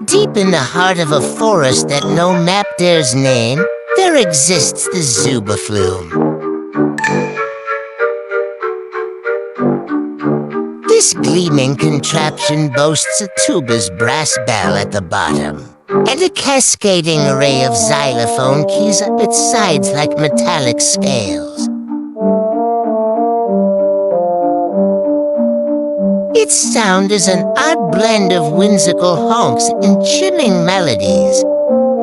Deep in the heart of a forest that no map dares name, there exists the Zubaphlume. This gleaming contraption boasts a tuba's brass bell at the bottom, and a cascading array of xylophone keys up its sides like metallic scales. Its sound is an odd blend of whimsical honks and chilling melodies,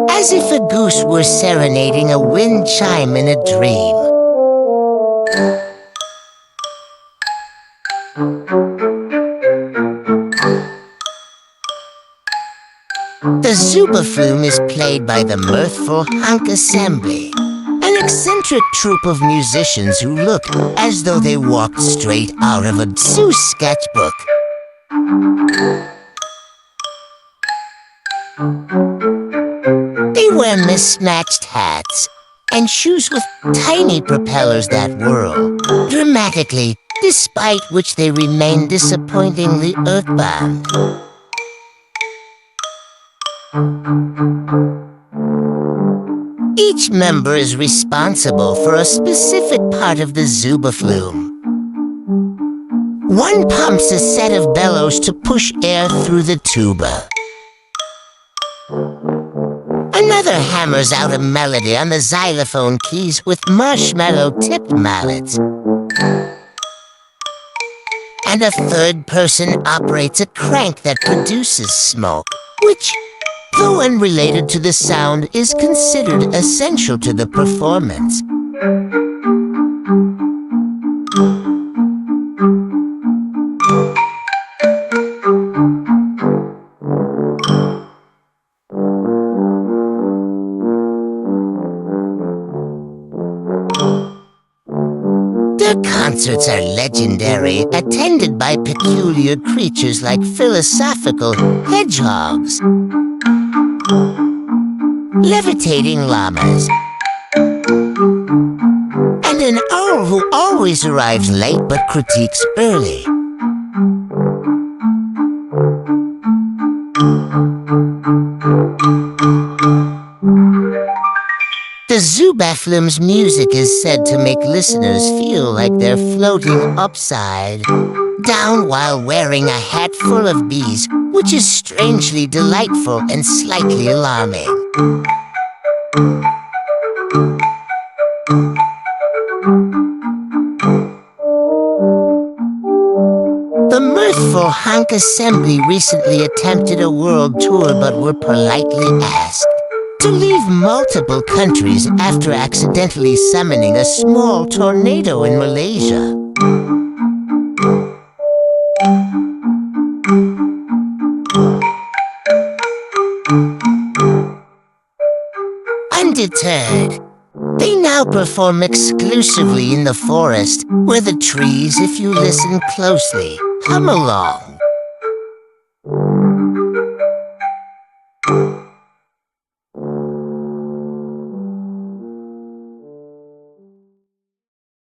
as if a goose were serenading a wind chime in a dream. The Zubaphlume is played by the Mirthful Honk Assembly, an eccentric troupe of musicians who look as though they walked straight out of a zoo sketchbook. They wear mismatched hats and shoes with tiny propellers that whirl dramatically, despite which they remain disappointingly earthbound. Each member is responsible for a specific part of the Zubaphlume. One pumps a set of bellows to push air through the tuba. Another hammers out a melody on the xylophone keys with marshmallow-tipped mallets. And a third person operates a crank that produces smoke, which, though unrelated to the sound, is considered essential to the performance. Their concerts are legendary, attended by peculiar creatures like philosophical hedgehogs, levitating llamas, and an owl who always arrives late but critiques early. The Zubaphlume's music is said to make listeners feel like they're floating upside down while wearing a hat full of bees, which is strangely delightful and slightly alarming. The Mirthful Honk Assembly recently attempted a world tour but were politely asked to leave multiple countries after accidentally summoning a small tornado in Malaysia. Undeterred, they now perform exclusively in the forest, where the trees, if you listen closely, hum along.